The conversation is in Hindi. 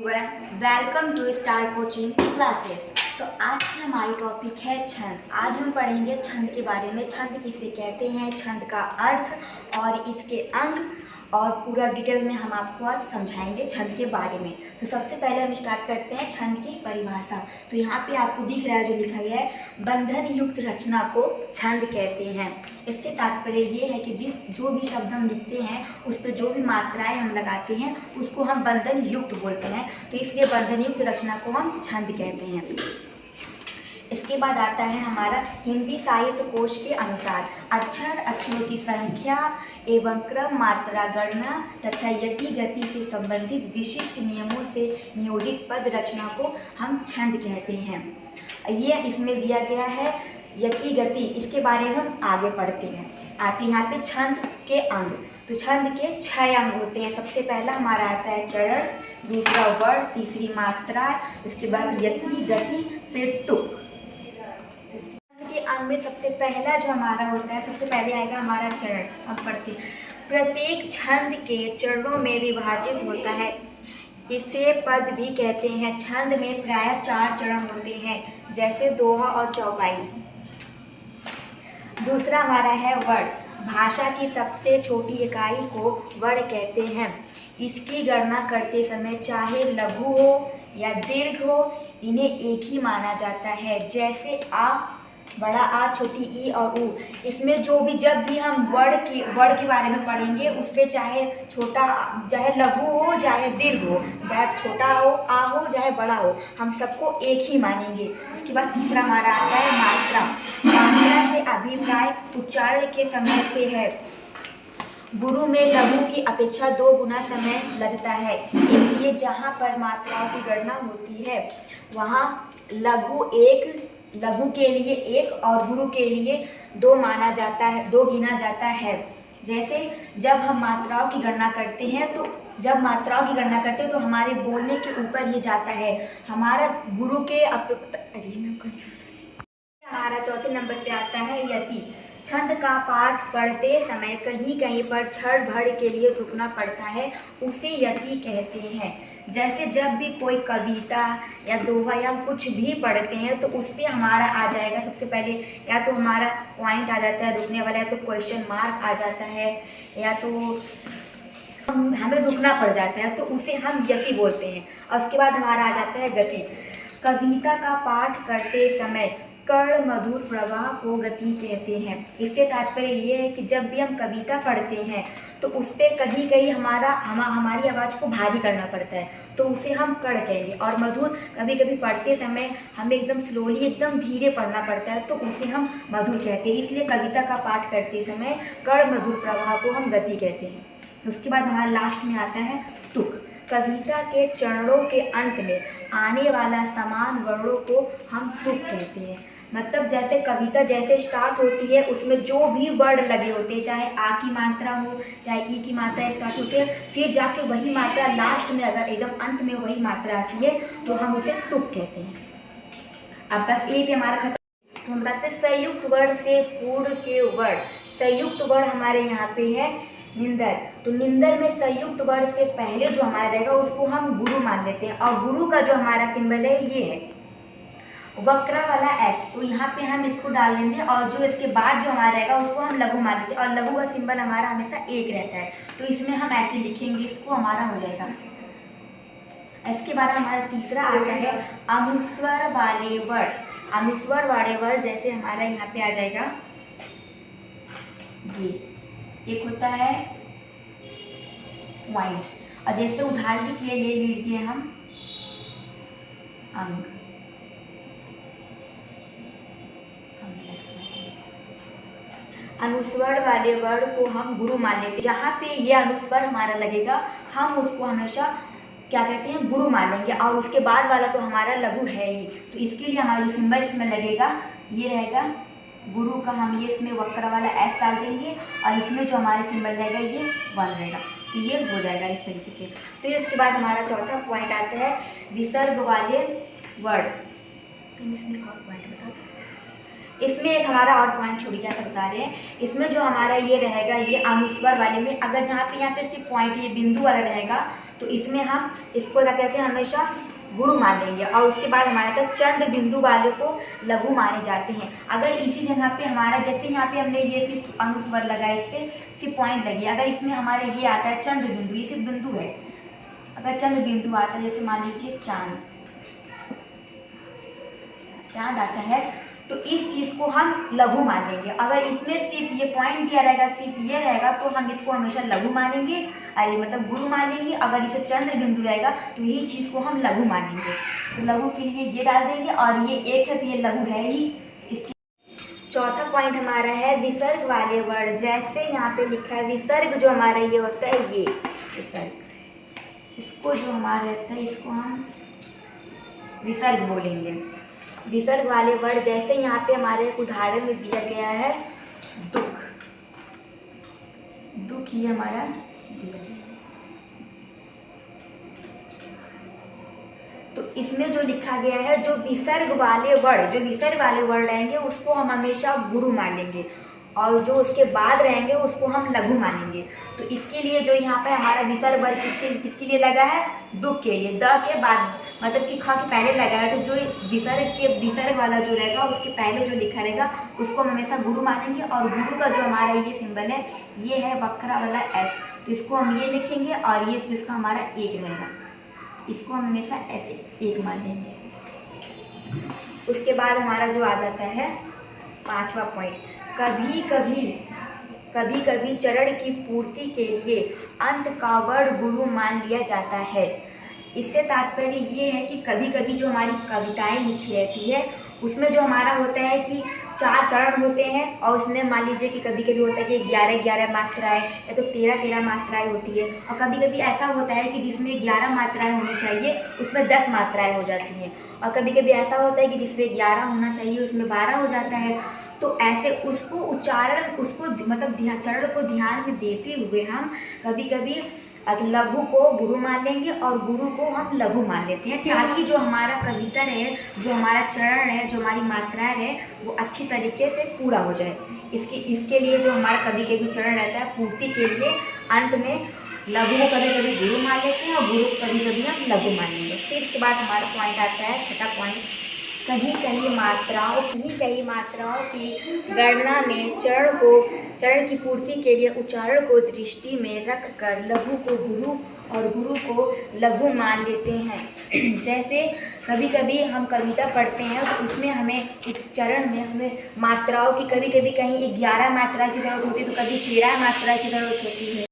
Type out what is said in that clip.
Welcome to Star Coaching Classes. तो आज की हमारी टॉपिक है छंद। आज हम पढ़ेंगे छंद के बारे में। छंद किसे कहते हैं, छंद का अर्थ और इसके अंग और पूरा डिटेल में हम आपको आज समझाएंगे छंद के बारे में। तो सबसे पहले हम स्टार्ट करते हैं छंद की परिभाषा। तो यहाँ पे आपको दिख रहा है जो लिखा गया है, बंधन युक्त रचना को छंद कहते हैं। इससे तात्पर्य ये है कि जो भी शब्द हम लिखते हैं उस पर जो भी मात्राएं हम लगाते हैं उसको हम बंधन युक्त बोलते हैं। तो इसलिए बंधन युक्त रचना को हम छंद कहते हैं। इसके बाद आता है हमारा हिंदी साहित्य कोश के अनुसार अक्षर, अक्षरों की संख्या एवं क्रम, मात्रा गणना तथा यति गति से संबंधित विशिष्ट नियमों से नियोजित पद रचना को हम छंद कहते हैं। ये इसमें दिया गया है यति गति, इसके बारे में हम आगे पढ़ते हैं। आते यहाँ पे छंद के अंग। तो छंद के 6 अंग होते हैं। सबसे पहला हमारा आता है चरण, दूसरा वर्ण, तीसरी मात्रा, उसके बाद यति गति, फिर तुक। के अंग में सबसे पहला जो हमारा होता है, सबसे पहले आएगा हमारा चरण। अब पढ़ते, प्रत्येक छंद के चरणों में विभाजित होता है, इसे पद भी कहते हैं। छंद में प्रायः 4 चरण होते हैं, जैसे दोहा और चौपाई। दूसरा हमारा है वर्ण। भाषा की सबसे छोटी इकाई को वर्ण कहते हैं। इसकी गणना करते समय चाहे लघु हो या दीर्घ हो, इन्हें एक ही माना जाता है। जैसे आ, बड़ा आ, छोटी ई और ऊ। इसमें जो भी जब भी हम वर्ण के बारे में पढ़ेंगे, उस पर चाहे छोटा, चाहे लघु हो, चाहे दीर्घ हो, चाहे छोटा हो आ हो, चाहे बड़ा हो, हम सबको एक ही मानेंगे। इसके बाद तीसरा हमारा आता है मात्रा। मात्रा से अभिप्राय उच्चारण के समय से है। गुरु में लघु की अपेक्षा 2 गुना समय लगता है, इसलिए जहाँ पर मात्राओं की गणना होती है वहाँ लघु के लिए 1 और गुरु के लिए 2 माना जाता है, 2 गिना जाता है। जैसे जब हम मात्राओं की गणना करते हैं तो हमारे बोलने के ऊपर ये जाता है। हमारा गुरु के हमारा चौथे नंबर पे आता है यति। छंद का पाठ पढ़ते समय कहीं कहीं पर क्षण भर के लिए रुकना पड़ता है, उसे यति कहते हैं। जैसे जब भी कोई कविता या दोहा या कुछ भी पढ़ते हैं तो उस पर हमारा आ जाएगा, सबसे पहले या तो हमारा पॉइंट आ जाता है रुकने वाला, या तो क्वेश्चन मार्क आ जाता है, या तो हमें रुकना पड़ जाता है, तो उसे हम यति बोलते हैं। और उसके बाद हमारा आ जाता है गति। कविता का पाठ करते समय कर्ण मधुर प्रवाह को गति कहते हैं। इससे तात्पर्य ये है कि जब भी हम कविता पढ़ते हैं तो उस पर कहीं कहीं हमारी आवाज़ को भारी करना पड़ता है, तो उसे हम कर्ण कहेंगे। और मधुर, कभी कभी पढ़ते समय हमें एकदम स्लोली, एकदम धीरे पढ़ना पड़ता है, तो उसे हम मधुर कहते हैं। इसलिए कविता का पाठ करते समय कर्ण मधुर प्रवाह को हम गति कहते हैं। तो उसके बाद हमारा लास्ट में आता है तुक। कविता के चरणों के अंत में आने वाला समान वर्णों को हम तुक कहते हैं। मतलब जैसे कविता जैसे स्टार्ट होती है, उसमें जो भी वर्ड लगे होते हैं, चाहे आ की मात्रा हो, चाहे ई की मात्रा स्टार्ट होती है, फिर जाके वही मात्रा लास्ट में, अगर एकदम अंत में वही मात्रा आती है तो हम उसे तुक कहते हैं। अब बस एक हमारा खत्म। तो हम बताते हैं संयुक्त वर्ण से पूर्व के वर्ण। संयुक्त वर्ण हमारे यहाँ पे है निंदर। तो निंदर में संयुक्त वर्ण से पहले जो हमारा रहेगा उसको हम गुरु मान लेते हैं, और गुरु का जो हमारा सिंबल है ये है वक्र वाला एस। तो यहाँ पे हम इसको डाल लेंगे, और जो इसके बाद जो हमारा रहेगा उसको हम लघु मान लेते हैं, और लघु का सिंबल हमारा हमेशा 1 रहता है, तो इसमें हम ऐसे लिखेंगे, इसको हमारा हो जाएगा। इसके बाद हमारा तीसरा आता है अनुस्वर वाले वर्ण। अनुस्वर वाले वर्ण जैसे हमारा यहाँ पे आ जाएगा, ये एक होता है पॉइंट, और जैसे उदाहरण के लिए ले लीजिए हम अंग। अनुस्वर वाले वर्ण को हम गुरु मान लेते हैं। जहाँ पे ये अनुस्वर हमारा लगेगा हम उसको हमेशा क्या कहते हैं, गुरु मान लेंगे, और उसके बाद वाला तो हमारा लघु है ही। तो इसके लिए हमारा सिंबल इसमें लगेगा, ये रहेगा गुरु का, हम ये इसमें वक्र वाला एस डाल देंगे, और इसमें जो हमारे सिंबल रहेगा ये 1 रहेगा। तो ये हो जाएगा इस तरीके से। फिर इसके बाद हमारा चौथा पॉइंट आता है विसर्ग वाले वर्ण। इसमें और पॉइंट बता दो। इसमें एक हमारा और पॉइंट छोड़ के आप बता रहे हैं, इसमें जो हमारा ये रहेगा, ये अनुस्वर वाले में अगर यहाँ पे सिर्फ पॉइंट ये बिंदु वाला रहेगा तो इसमें हम इसको क्या कहते हैं, हमेशा गुरु मान लेंगे। और उसके बाद हमारे तक चंद्र बिंदु वालों को लघु माने जाते हैं। अगर इसी जगह पे हमारा जैसे यहाँ पे हमने ये सिर्फ अनुस्वर लगा, इस पर सिर्फ पॉइंट लगी, अगर इसमें हमारे ये आता है चंद्र बिंदु, ये सिर्फ बिंदु है, अगर चंद्र बिंदु आता है जैसे मान लीजिए चांद आता है, तो इस चीज़ को हम लघु मान लेंगे। अगर इसमें सिर्फ ये पॉइंट दिया रहेगा, सिर्फ ये रहेगा, तो हम इसको हमेशा लघु मानेंगे, अरे मतलब गुरु मान लेंगे। अगर इसे चंद्र बिंदु रहेगा तो यही चीज़ को हम लघु मानेंगे। तो लघु के लिए ये डाल देंगे, और ये एक है तो ये लघु है ही। इसकी चौथा पॉइंट हमारा है विसर्ग वाले वर्ड। जैसे यहाँ पे लिखा है विसर्ग, जो हमारा ये होता है ये विसर्ग, इसको जो हमारा रहता है इसको हम विसर्ग बोलेंगे। विसर्ग वाले वर्ड जैसे यहाँ पे हमारे एक उदाहरण में दिया गया है दुख, दुख ही हमारा दिया गया है। तो इसमें जो लिखा गया है, जो विसर्ग वाले वर्ड रहेंगे उसको हम हमेशा गुरु मान लेंगे, और जो उसके बाद रहेंगे उसको हम लघु मानेंगे। तो इसके लिए जो यहाँ पे हमारा विसर्ग वर्ग किसके लिए लगा है, दुख के लिए, द के बाद मतलब कि ख के पहले लगा है, तो जो विसर्ग वाला जो रहेगा उसके पहले जो लिखा रहेगा उसको हम हमेशा गुरु मानेंगे। और गुरु का जो हमारा ये सिंबल है ये है वक्रा वाला एस, तो इसको हम ये लिखेंगे, और ये इसका हमारा एक रहेगा, इसको हम हमेशा ऐसे एक मान लेंगे। उसके बाद हमारा जो आ जाता है पांचवा पॉइंट, कभी कभी चरण की पूर्ति के लिए अंत का वर्ण गुरु मान लिया जाता है। इससे तात्पर्य ये है कि कभी कभी जो हमारी कविताएं लिखी रहती है उसमें जो हमारा होता है कि 4 चरण होते हैं, और उसमें मान लीजिए कि कभी कभी होता है कि 11 मात्राएं या तो 13 मात्राएं होती है, और कभी कभी ऐसा होता है कि जिसमें 11 मात्राएं होनी चाहिए उसमें 10 मात्राएं हो जाती हैं, और कभी कभी ऐसा होता है कि जिसमें 11 होना चाहिए उसमें 12 हो जाता है। तो ऐसे उसको मतलब चरण को ध्यान में देते हुए हम कभी कभी लघु को गुरु मान लेंगे और गुरु को हम लघु मान लेते हैं, ताकि जो हमारा कविता रहे, जो हमारा चरण है, जो हमारी मात्राएं है वो अच्छी तरीके से पूरा हो जाए। इसके लिए जो हमारा कभी कभी चरण रहता है पूर्ति के लिए अंत में लघु को कभी कभी गुरु मान लेते हैं और गुरु को कभी कभी हम लघु मान लेंगे। फिर इसके बाद हमारा पॉइंट आता है छठा पॉइंट, कहीं कहीं मात्राओं की गणना में चरण की पूर्ति के लिए उच्चारण को दृष्टि में रखकर लघु को गुरु और गुरु को लघु मान लेते हैं। जैसे कभी कभी हम कविता पढ़ते हैं तो उसमें हमें उच्चारण में हमें मात्राओं की कभी कभी कहीं 11 मात्रा की ज़रूरत होती है, तो कभी 13 मात्रा की ज़रूरत होती है।